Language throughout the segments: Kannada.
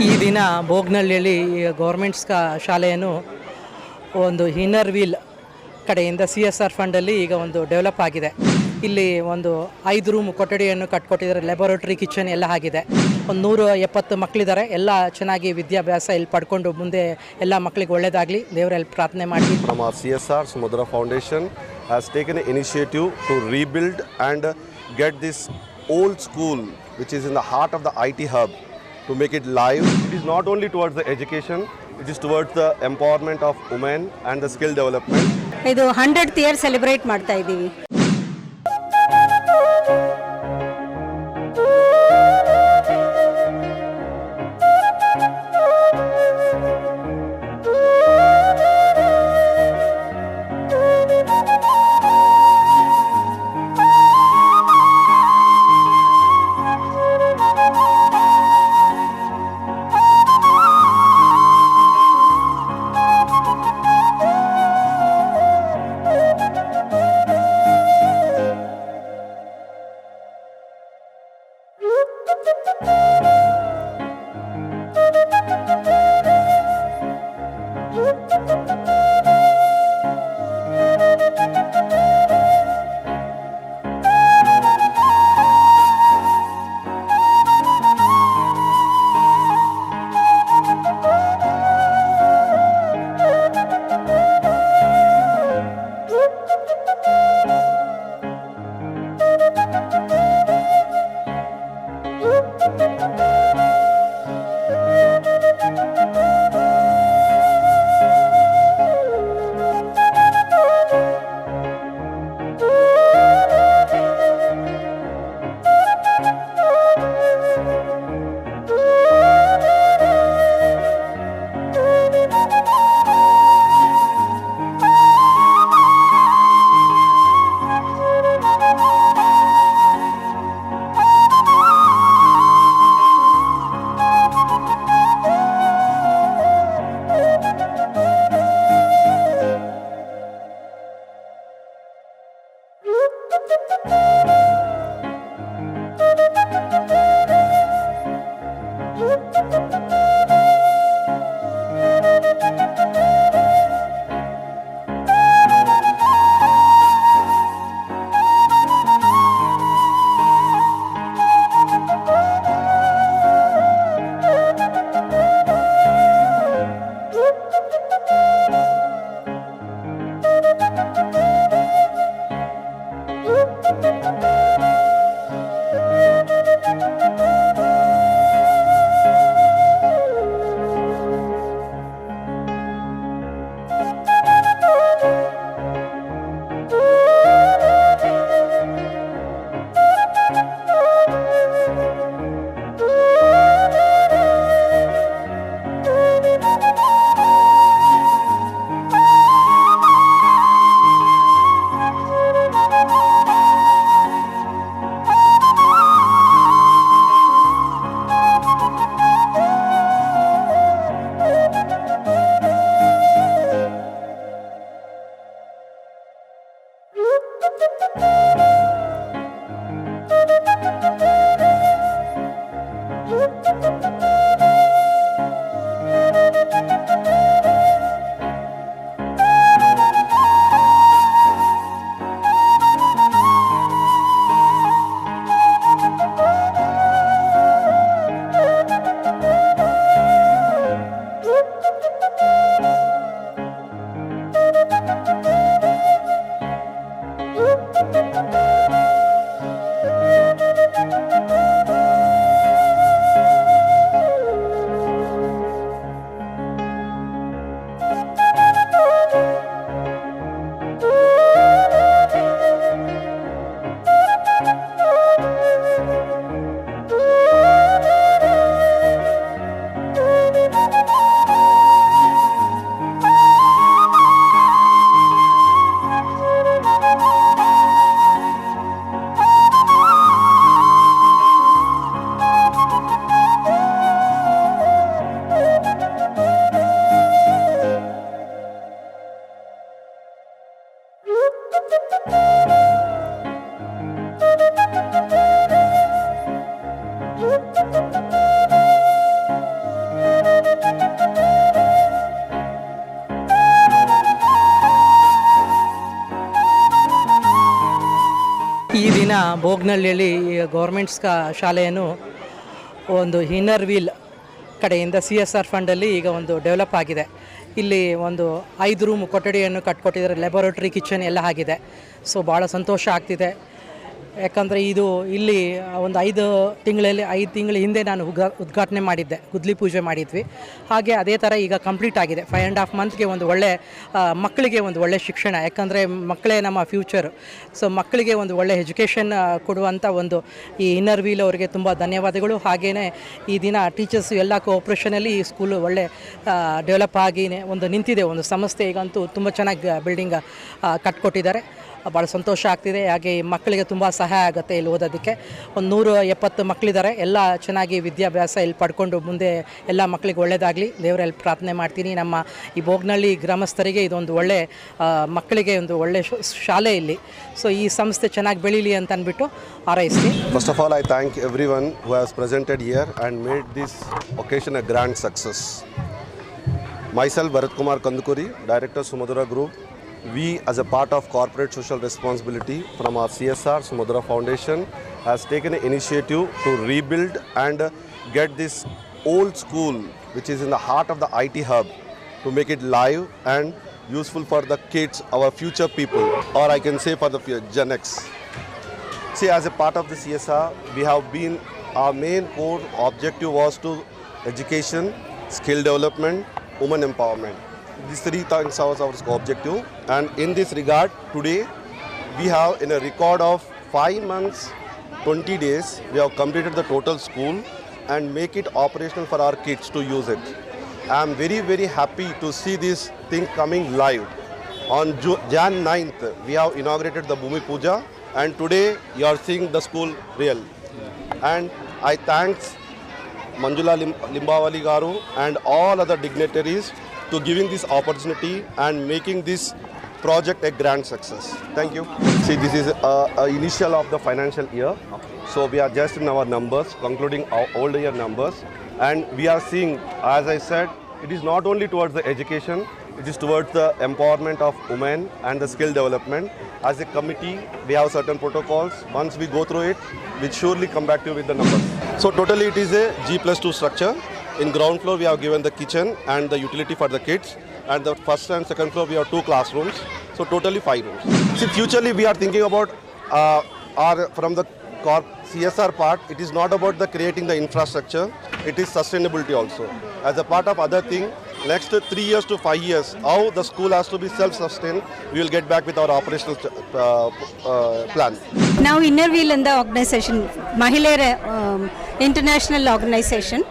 ಈ ದಿನ ಬೋಗ್ನಹಳ್ಳಿಯಲ್ಲಿ ಗೌರ್ಮೆಂಟ್ ಶಾಲೆಯನ್ನು ಒಂದು ಇನ್ನರ್ ವೀಲ್ ಕಡೆಯಿಂದ CSR ಫಂಡಲ್ಲಿ ಈಗ ಒಂದು ಡೆವಲಪ್ ಆಗಿದೆ. ಇಲ್ಲಿ ಒಂದು 5 ರೂಮ್ ಕೊಠಡಿಯನ್ನು ಕಟ್ಕೊಟ್ಟಿದ್ದಾರೆ. ಲ್ಯಾಬೊರೇಟರಿ, ಕಿಚನ್ ಎಲ್ಲ ಆಗಿದೆ. ಒಂದು 170 ಮಕ್ಕಳಿದ್ದಾರೆ. ಎಲ್ಲ ಚೆನ್ನಾಗಿ ವಿದ್ಯಾಭ್ಯಾಸ ಇಲ್ಲಿ ಪಡ್ಕೊಂಡು ಮುಂದೆ ಎಲ್ಲ ಮಕ್ಕಳಿಗೆ ಒಳ್ಳೆಯದಾಗಲಿ ದೇವರಲ್ಲಿ ಪ್ರಾರ್ಥನೆ ಮಾಡಿ. From our CSR, Samudra Foundation has taken an initiative to rebuild and get this old school which is in the heart of the IT hub to make it live. It is not only towards the education, it is towards the empowerment of women and the skill development. ಇದು 100th ಇಯರ್ ಸೆಲೆಬ್ರೇಟ್ ಮಾಡ್ತಾ ಇದ್ದೀವಿ. ಬೋಗ್ನಹಳ್ಳಿಯಲ್ಲಿ ಗೌರ್ಮೆಂಟ್ಸ್ ಶಾಲೆಯನ್ನು ಒಂದು ಇನ್ನರ್ ವೀಲ್ ಕಡೆಯಿಂದ CSR ಫಂಡಲ್ಲಿ ಈಗ ಒಂದು ಡೆವಲಪ್ ಆಗಿದೆ. ಇಲ್ಲಿ ಒಂದು 5 ರೂಮ್ ಕೊಠಡಿಯನ್ನು ಕಟ್ಕೊಟ್ಟಿದ್ದಾರೆ, ಲ್ಯಾಬೊರೇಟರಿ ಕಿಚನ್ ಎಲ್ಲ ಆಗಿದೆ. ಸೊ ಭಾಳ ಸಂತೋಷ ಆಗ್ತಿದೆ. ಯಾಕಂದರೆ ಇದು ಇಲ್ಲಿ ಒಂದು 5 ತಿಂಗಳ ಹಿಂದೆ ನಾನು ಉದ್ಘಾಟನೆ ಮಾಡಿದ್ದೆ, ಗುದ್ಲಿ ಪೂಜೆ ಮಾಡಿದ್ವಿ. ಹಾಗೆ ಅದೇ ಥರ ಈಗ ಕಂಪ್ಲೀಟ್ ಆಗಿದೆ. 5.5 ಮಂತ್ಗೆ ಒಂದು ಒಳ್ಳೆ ಮಕ್ಕಳಿಗೆ ಒಂದು ಒಳ್ಳೆ ಶಿಕ್ಷಣ, ಯಾಕಂದರೆ ಮಕ್ಕಳೇ ನಮ್ಮ ಫ್ಯೂಚರ್. ಸೊ ಮಕ್ಕಳಿಗೆ ಒಂದು ಒಳ್ಳೆ ಎಜುಕೇಷನ್ ಕೊಡುವಂಥ ಒಂದು ಈ ಇನ್ನರ್ ವೀಲ್ ಅವರಿಗೆ ತುಂಬ ಧನ್ಯವಾದಗಳು. ಹಾಗೆಯೇ ಈ ದಿನ ಟೀಚರ್ಸ್ ಎಲ್ಲ ಕೋಆಪ್ರೇಷನಲ್ಲಿ ಈ ಸ್ಕೂಲು ಒಳ್ಳೆ ಡೆವಲಪ್ ಆಗಿ ಒಂದು ನಿಂತಿದೆ. ಒಂದು ಸಂಸ್ಥೆ ಈಗಂತೂ ತುಂಬ ಚೆನ್ನಾಗಿ ಬಿಲ್ಡಿಂಗ್ ಕಟ್ಕೊಟ್ಟಿದ್ದಾರೆ. ಭಾಳ ಸಂತೋಷ ಆಗ್ತಿದೆ. ಹಾಗೆ ಈ ಮಕ್ಕಳಿಗೆ ತುಂಬ ಸಹಾಯ ಆಗುತ್ತೆ ಇಲ್ಲಿ ಓದೋದಕ್ಕೆ. ಒಂದು 170 ಮಕ್ಕಳಿದ್ದಾರೆ. ಎಲ್ಲ ಚೆನ್ನಾಗಿ ವಿದ್ಯಾಭ್ಯಾಸ ಇಲ್ಲಿ ಪಡ್ಕೊಂಡು ಮುಂದೆ ಎಲ್ಲ ಮಕ್ಕಳಿಗೆ ಒಳ್ಳೆಯದಾಗಲಿ ದೇವರಲ್ಲಿ ಪ್ರಾರ್ಥನೆ ಮಾಡ್ತೀನಿ. ನಮ್ಮ ಈ ಬೋಗ್ನಹಳ್ಳಿ ಗ್ರಾಮಸ್ಥರಿಗೆ ಇದೊಂದು ಒಳ್ಳೆ ಮಕ್ಕಳಿಗೆ ಒಂದು ಒಳ್ಳೆ ಶಾಲೆ ಇಲ್ಲಿ. ಸೊ ಈ ಸಂಸ್ಥೆ ಚೆನ್ನಾಗಿ ಬೆಳೀಲಿ ಅಂತ ಅಂದ್ಬಿಟ್ಟು ಹಾರೈಸ್ತೀನಿ. First of all, I thank everyone who has presented here and made this occasion a grand success. Myself, Bharat Kumar Kandukuri, Director, Sumadura Group. We, as a part of corporate social responsibility from our CSR, Sumadura Foundation, has taken an initiative to rebuild and get this old school, which is in the heart of the IT hub, to make it live and useful for the kids, our future people, or I can say for the Gen X. See, as a part of the CSR, we have been, our main core objective was to education, skill development, women empowerment. These 3 things are our objective, and in this regard, today we have, in a record of 5 months, 20 days, we have completed the total school and make it operational for our kids to use it. I am very, very happy to see this thing coming live. On Jan 9th, we have inaugurated the Bhumi Puja, and today you are seeing the school real. And I thank Manjula Limbawali Garu and all other dignitaries to giving this opportunity and making this project a grand success. Thank you. See, this is a initial of the financial year. So we are just in our numbers, concluding our old year numbers. And we are seeing, as I said, it is not only towards the education, it is towards the empowerment of women and the skill development. As a committee, we have certain protocols. Once we go through it, we'll surely come back to you with the numbers. So totally it is a G+2 structure. In ground floor, we have given the kitchen and the utility for the kids. And the first and second floor, we have 2 classrooms. So totally 5 rooms. See, futurely, we are thinking about from the CSR part, it is not about the creating the infrastructure. It is sustainability also. As a part of other thing, next 3 years to 5 years, how the school has to be self-sustained, we will get back with our operational plan. ನಾವು ಇನ್ನರ್ ವೀಲ್ ಅಂತ ಆರ್ಗನೈಸೇಷನ್, ಮಹಿಳೆಯರ ಇಂಟರ್ನ್ಯಾಷನಲ್ ಆರ್ಗನೈಸೇಷನ್,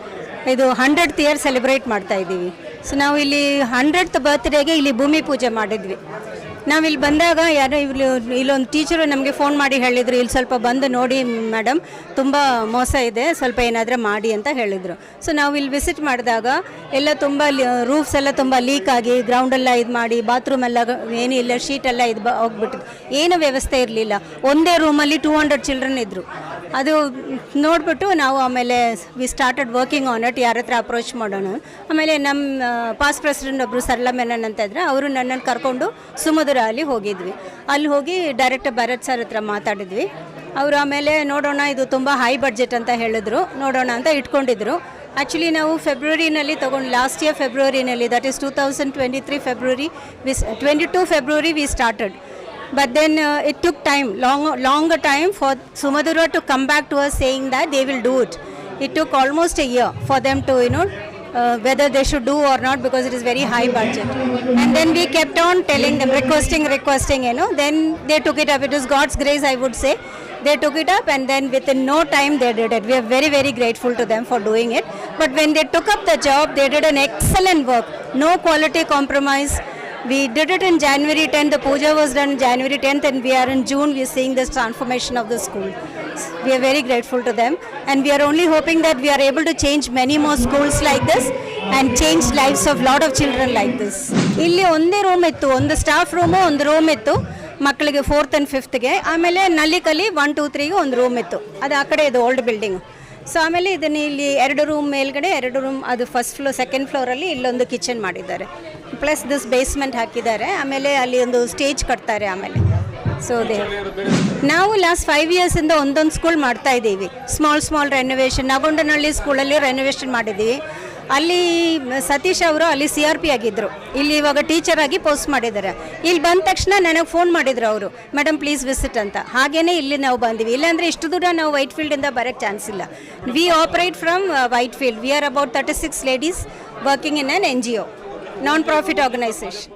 ಇದು 100th ಇಯರ್ ಸೆಲೆಬ್ರೇಟ್ ಮಾಡ್ತಾ ಇದ್ದೀವಿ. ಸೊ ನಾವು ಇಲ್ಲಿ 100th ಬರ್ತ್ಡೇಗೆ ಇಲ್ಲಿ ಭೂಮಿ ಪೂಜೆ ಮಾಡಿದ್ವಿ. ನಾವಿಲ್ಲಿ ಬಂದಾಗ ಯಾರೋ ಇಲ್ಲೊಂದು ಟೀಚರು ನಮಗೆ ಫೋನ್ ಮಾಡಿ ಹೇಳಿದರು, ಇಲ್ಲಿ ಸ್ವಲ್ಪ ಬಂದು ನೋಡಿ ಮೇಡಮ್, ತುಂಬ ಮೋಸ ಇದೆ, ಸ್ವಲ್ಪ ಏನಾದರೂ ಮಾಡಿ ಅಂತ ಹೇಳಿದರು. ಸೊ ನಾವು ಇಲ್ಲಿ ವಿಸಿಟ್ ಮಾಡಿದಾಗ ಎಲ್ಲ ತುಂಬ ರೂಫ್ಸ್ ಎಲ್ಲ ತುಂಬ ಲೀಕ್ ಆಗಿ, ಗ್ರೌಂಡೆಲ್ಲ ಇದು ಮಾಡಿ, ಬಾತ್ರೂಮ್ ಎಲ್ಲ ಏನೂ ಇಲ್ಲ, ಶೀಟೆಲ್ಲ ಇದು ಹೋಗ್ಬಿಟ್ಟಿದ್ದು, ಏನೂ ವ್ಯವಸ್ಥೆ ಇರಲಿಲ್ಲ. ಒಂದೇ ರೂಮಲ್ಲಿ 200 ಚಿಲ್ಡ್ರನ್ ಇದ್ದರು. ಅದು ನೋಡಿಬಿಟ್ಟು ನಾವು ಆಮೇಲೆ we started working on it, ಯಾರ ಹತ್ರ ಅಪ್ರೋಚ್ ಮಾಡೋಣ. ಆಮೇಲೆ ನಮ್ಮ ಪಾಸ್ಟ್ ಪ್ರೆಸಿಡೆಂಟ್ ಒಬ್ಬರು ಸರಳಾ ಮೆನನ್ ಅಂತ ಇದ್ದರೆ, ಅವರು ನನ್ನನ್ನು ಕರ್ಕೊಂಡು ಸುಮಧುರ ಅಲ್ಲಿ ಹೋಗಿದ್ವಿ. ಅಲ್ಲಿ ಹೋಗಿ ಡೈರೆಕ್ಟರ್ ಭರತ್ ಸರ್ ಹತ್ರ ಮಾತಾಡಿದ್ವಿ. ಅವರು ಆಮೇಲೆ ನೋಡೋಣ, ಇದು ತುಂಬ ಹೈ ಬಡ್ಜೆಟ್ ಅಂತ ಹೇಳಿದ್ರು, ನೋಡೋಣ ಅಂತ ಇಟ್ಕೊಂಡಿದ್ರು. ಆ್ಯಕ್ಚುಲಿ ನಾವು ಫೆಬ್ರವರಿನಲ್ಲಿ ತೊಗೊಂಡು, ಲಾಸ್ಟ್ ಇಯರ್ ಫೆಬ್ರವರಿನಲ್ಲಿ, that is 2023 February, 22 February we started. But then it took time, longer time for Sumadura to come back to us saying that they will do it. It took almost a year for them to, whether they should do or not, because it is very high budget. And then we kept on telling them, requesting, then they took it up. It was God's grace, I would say. They took it up, and then within no time they did it. We are very, very grateful to them for doing it. But when they took up the job, they did an excellent work. No quality compromise. We did it in January 10th. The puja was done January 10th, and we are in June. We are seeing this transformation of the school. We are very grateful to them, and we are only hoping that we are able to change many more schools like this and change lives of lot of children like this. ಇಲ್ಲಿ ಒಂದೇ ರೂಮ್ ಇತ್ತು, ಒಂದು ಸ್ಟಾಫ್ ರೂಮು, ಒಂದು ರೂಮ್ ಇತ್ತು ಮಕ್ಕಳಿಗೆ 4th and 5thಗೆ. ಆಮೇಲೆ ನಲ್ಲಿಕಲ್ಲಿ 1, 2, 3ಗೆ ಒಂದು ರೂಮ್ ಇತ್ತು. ಅದು ಆ ಕಡೆ ಇದು ಓಲ್ಡ್ ಬಿಲ್ಡಿಂಗ್. ಸೊ ಆಮೇಲೆ ಇದನ್ನು ಇಲ್ಲಿ 2 ರೂಮ್ ಮೇಲ್ಗಡೆ, 2 ರೂಮ್, ಅದು ಫಸ್ಟ್ ಫ್ಲೋರ್, ಸೆಕೆಂಡ್ ಫ್ಲೋರಲ್ಲಿ ಇಲ್ಲೊಂದು ಕಿಚನ್ ಮಾಡಿದ್ದಾರೆ, ಪ್ಲಸ್ ದಿಸ್ ಬೇಸ್ಮೆಂಟ್ ಹಾಕಿದ್ದಾರೆ. ಆಮೇಲೆ ಅಲ್ಲಿ ಒಂದು ಸ್ಟೇಜ್ ಕಟ್ತಾರೆ ಆಮೇಲೆ. ಸೊ ನಾವು ಲಾಸ್ಟ್ 5 ಇಯರ್ಸಿಂದ ಒಂದೊಂದು ಸ್ಕೂಲ್ ಮಾಡ್ತಾ ಇದ್ದೀವಿ. ಸ್ಮಾಲ್ ರೆನೋವೇಷನ್ ನಗೊಂಡನಹಳ್ಳಿ ಸ್ಕೂಲಲ್ಲಿ ರೆನೋವೇಷನ್ ಮಾಡಿದ್ದೀವಿ. ಅಲ್ಲಿ ಸತೀಶ್ ಅವರು ಅಲ್ಲಿ CRP ಆಗಿದ್ದರು, ಇಲ್ಲಿ ಇವಾಗ ಟೀಚರ್ ಆಗಿ ಪೋಸ್ಟ್ ಮಾಡಿದ್ದಾರೆ. ಇಲ್ಲಿ ಬಂದ ತಕ್ಷಣ ನನಗೆ ಫೋನ್ ಮಾಡಿದ್ರು ಅವರು, ಮೇಡಮ್ ಪ್ಲೀಸ್ ವಿಸಿಟ್ ಅಂತ. ಹಾಗೇನೇ ಇಲ್ಲಿ ನಾವು ಬಂದಿವಿ. ಇಲ್ಲಾಂದರೆ ಇಷ್ಟು ದೂರ ನಾವು ವೈಟ್ಫೀಲ್ಡಿಂದ ಬರೋಕ್ಕೆ ಚಾನ್ಸ್ ಇಲ್ಲ. We operate from Whitefield. We are about 36 ladies working in an NGO, non profit organisation.